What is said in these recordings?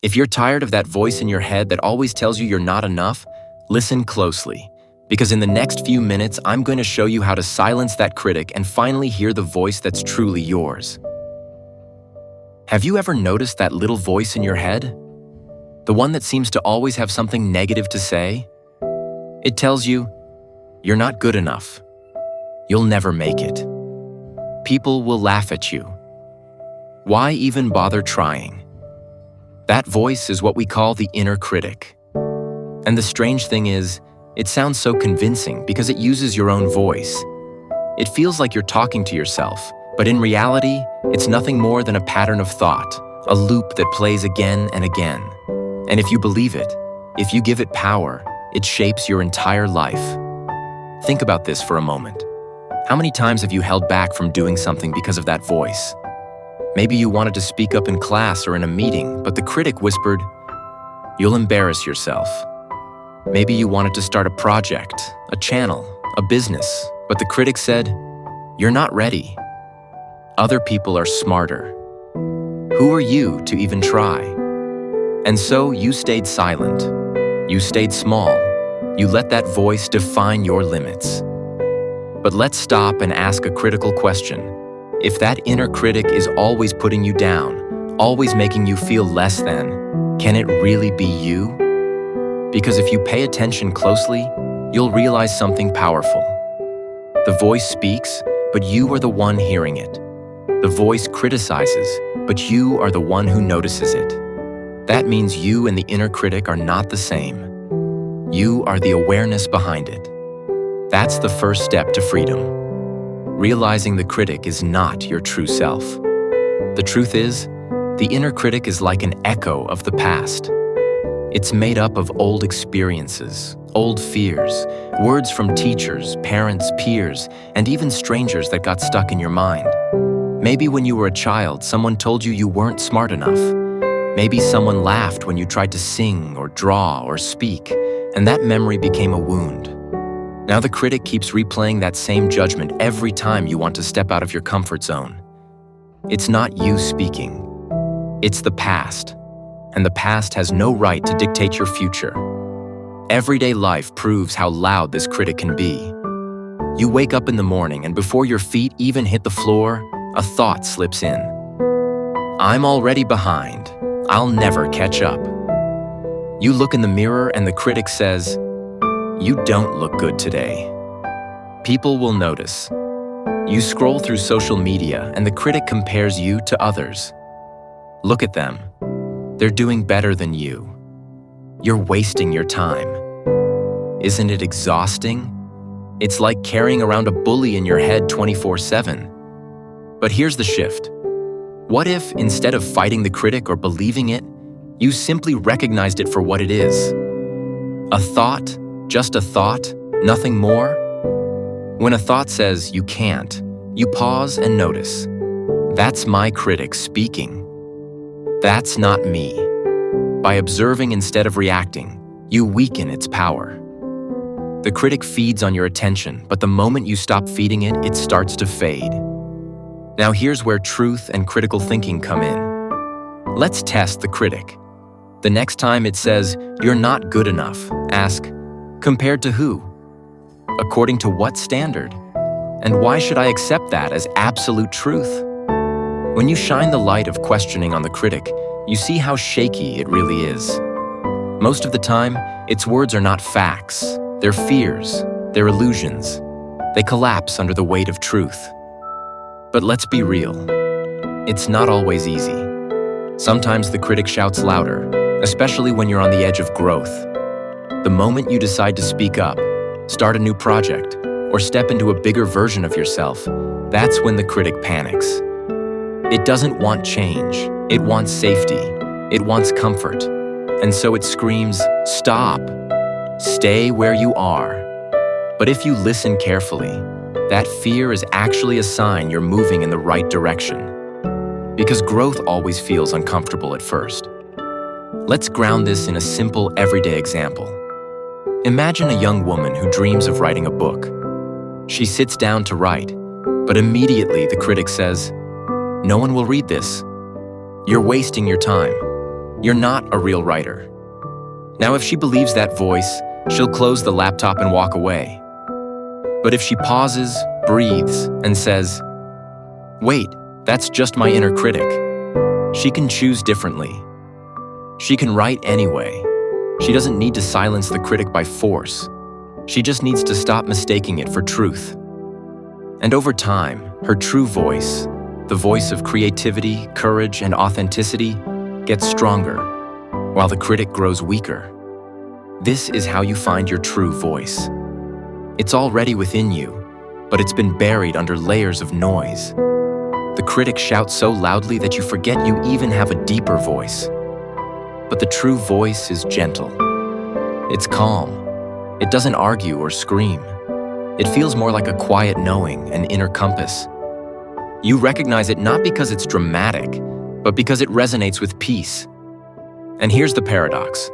If you're tired of that voice in your head that always tells you you're not enough, listen closely. Because in the next few minutes, I'm going to show you how to silence that critic and finally hear the voice that's truly yours. Have you ever noticed that little voice in your head? The one that seems to always have something negative to say? It tells you, you're not good enough. You'll never make it. People will laugh at you. Why even bother trying? That voice is what we call the inner critic. And the strange thing is, it sounds so convincing because it uses your own voice. It feels like you're talking to yourself, but in reality, it's nothing more than a pattern of thought, a loop that plays again and again. And if you believe it, if you give it power, it shapes your entire life. Think about this for a moment. How many times have you held back from doing something because of that voice? Maybe you wanted to speak up in class or in a meeting, but the critic whispered, "You'll embarrass yourself." Maybe you wanted to start a project, a channel, a business, but the critic said, "You're not ready. Other people are smarter. Who are you to even try?" And so you stayed silent. You stayed small. You let that voice define your limits. But let's stop and ask a critical question. If that inner critic is always putting you down, always making you feel less than, can it really be you? Because if you pay attention closely, you'll realize something powerful. The voice speaks, but you are the one hearing it. The voice criticizes, but you are the one who notices it. That means you and the inner critic are not the same. You are the awareness behind it. That's the first step to freedom. Realizing the critic is not your true self. The truth is, the inner critic is like an echo of the past. It's made up of old experiences, old fears, words from teachers, parents, peers, and even strangers that got stuck in your mind. Maybe when you were a child, someone told you you weren't smart enough. Maybe someone laughed when you tried to sing or draw or speak, and that memory became a wound. Now the critic keeps replaying that same judgment every time you want to step out of your comfort zone. It's not you speaking. It's the past. And the past has no right to dictate your future. Everyday life proves how loud this critic can be. You wake up in the morning and before your feet even hit the floor, a thought slips in. I'm already behind. I'll never catch up. You look in the mirror and the critic says, you don't look good today. People will notice. You scroll through social media and the critic compares you to others. Look at them. They're doing better than you. You're wasting your time. Isn't it exhausting? It's like carrying around a bully in your head 24/7. But here's the shift. What if, instead of fighting the critic or believing it, you simply recognized it for what it is? A thought, just a thought, nothing more? When a thought says you can't, you pause and notice. That's my critic speaking. That's not me. By observing instead of reacting, you weaken its power. The critic feeds on your attention, but the moment you stop feeding it, it starts to fade. Now here's where truth and critical thinking come in. Let's test the critic. The next time it says, you're not good enough, ask, compared to who? According to what standard? And why should I accept that as absolute truth? When you shine the light of questioning on the critic, you see how shaky it really is. Most of the time, its words are not facts. They're fears. They're illusions. They collapse under the weight of truth. But let's be real. It's not always easy. Sometimes the critic shouts louder, especially when you're on the edge of growth. The moment you decide to speak up, start a new project, or step into a bigger version of yourself, that's when the critic panics. It doesn't want change. It wants safety. It wants comfort. And so it screams, stop. Stay where you are. But if you listen carefully, that fear is actually a sign you're moving in the right direction. Because growth always feels uncomfortable at first. Let's ground this in a simple, everyday example. Imagine a young woman who dreams of writing a book. She sits down to write, but immediately the critic says, no one will read this. You're wasting your time. You're not a real writer. Now, if she believes that voice, she'll close the laptop and walk away. But if she pauses, breathes, and says, "Wait, that's just my inner critic," she can choose differently. She can write anyway. She doesn't need to silence the critic by force. She just needs to stop mistaking it for truth. And over time, her true voice, the voice of creativity, courage, and authenticity, gets stronger, while the critic grows weaker. This is how you find your true voice. It's already within you, but it's been buried under layers of noise. The critic shouts so loudly that you forget you even have a deeper voice. But the true voice is gentle. It's calm. It doesn't argue or scream. It feels more like a quiet knowing, an inner compass. You recognize it not because it's dramatic, but because it resonates with peace. And here's the paradox.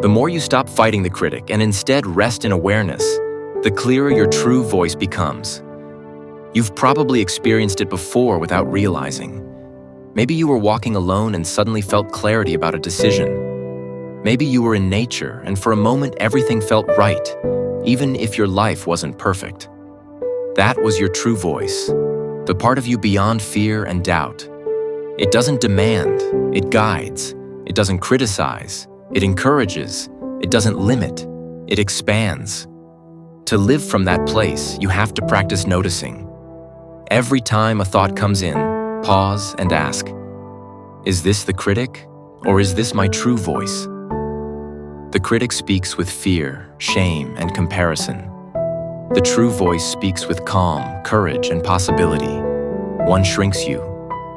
The more you stop fighting the critic and instead rest in awareness, the clearer your true voice becomes. You've probably experienced it before without realizing. Maybe you were walking alone and suddenly felt clarity about a decision. Maybe you were in nature and for a moment everything felt right, even if your life wasn't perfect. That was your true voice, the part of you beyond fear and doubt. It doesn't demand, it guides. It doesn't criticize, it encourages. It doesn't limit, it expands. To live from that place, you have to practice noticing. Every time a thought comes in, pause and ask, is this the critic, or is this my true voice? The critic speaks with fear, shame, and comparison. The true voice speaks with calm, courage, and possibility. One shrinks you,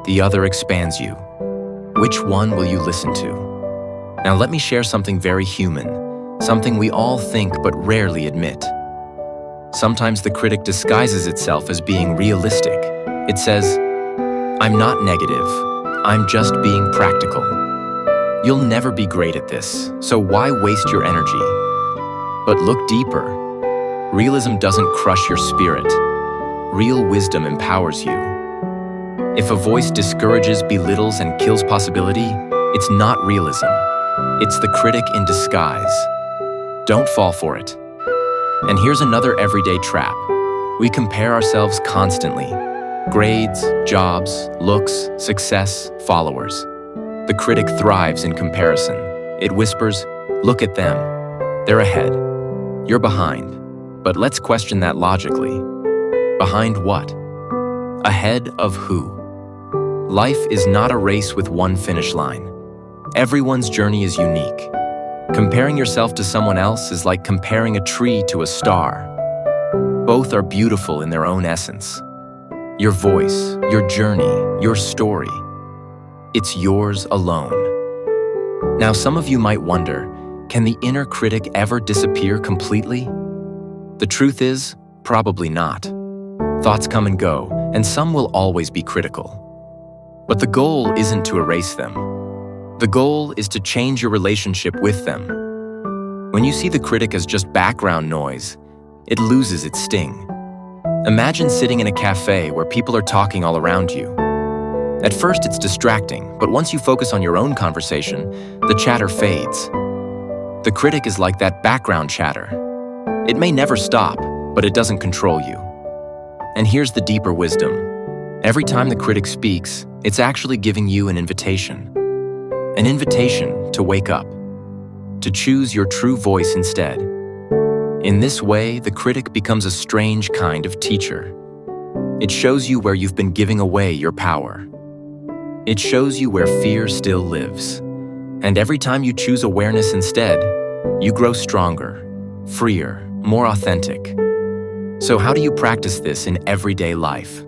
the other expands you. Which one will you listen to? Now let me share something very human, something we all think but rarely admit. Sometimes the critic disguises itself as being realistic. It says, "I'm not negative, I'm just being practical. You'll never be great at this, so why waste your energy?" But look deeper. Realism doesn't crush your spirit. Real wisdom empowers you. If a voice discourages, belittles, and kills possibility, it's not realism. It's the critic in disguise. Don't fall for it. And here's another everyday trap. We compare ourselves constantly. Grades, jobs, looks, success, followers. The critic thrives in comparison. It whispers, "Look at them. They're ahead. You're behind." But let's question that logically. Behind what? Ahead of who? Life is not a race with one finish line. Everyone's journey is unique. Comparing yourself to someone else is like comparing a tree to a star. Both are beautiful in their own essence. Your voice, your journey, your story. It's yours alone. Now, some of you might wonder, can the inner critic ever disappear completely? The truth is, probably not. Thoughts come and go, and some will always be critical. But the goal isn't to erase them. The goal is to change your relationship with them. When you see the critic as just background noise, it loses its sting. Imagine sitting in a cafe where people are talking all around you. At first, it's distracting, but once you focus on your own conversation, the chatter fades. The critic is like that background chatter. It may never stop, but it doesn't control you. And here's the deeper wisdom. Every time the critic speaks, it's actually giving you an invitation. An invitation to wake up, to choose your true voice instead. In this way, the critic becomes a strange kind of teacher. It shows you where you've been giving away your power. It shows you where fear still lives. And every time you choose awareness instead, you grow stronger, freer, more authentic. So how do you practice this in everyday life?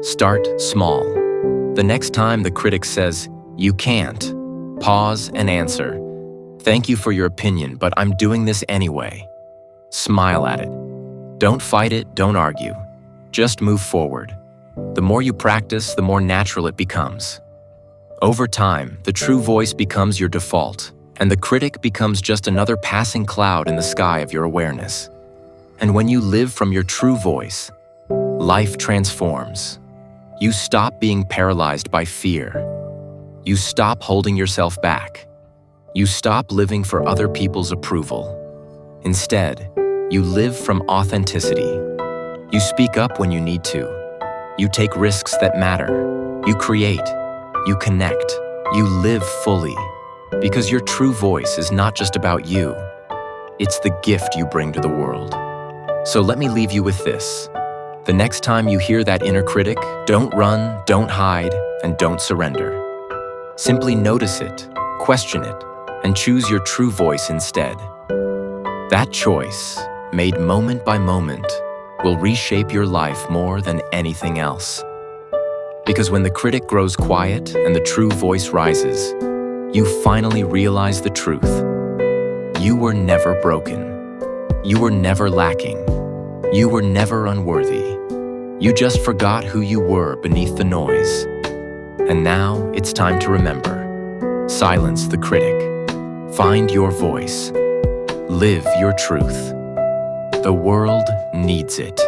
Start small. The next time the critic says, "You can't," pause and answer, "Thank you for your opinion, but I'm doing this anyway." Smile at it. Don't fight it, don't argue. Just move forward. The more you practice, the more natural it becomes. Over time, the true voice becomes your default, and the critic becomes just another passing cloud in the sky of your awareness. And when you live from your true voice, life transforms. You stop being paralyzed by fear. You stop holding yourself back. You stop living for other people's approval. Instead, you live from authenticity. You speak up when you need to. You take risks that matter. You create. You connect. You live fully. Because your true voice is not just about you. It's the gift you bring to the world. So let me leave you with this. The next time you hear that inner critic, don't run, don't hide, and don't surrender. Simply notice it, question it, and choose your true voice instead. That choice, made moment by moment, will reshape your life more than anything else. Because when the critic grows quiet and the true voice rises, you finally realize the truth. You were never broken. You were never lacking. You were never unworthy. You just forgot who you were beneath the noise. And now it's time to remember. Silence the critic. Find your voice. Live your truth. The world needs it.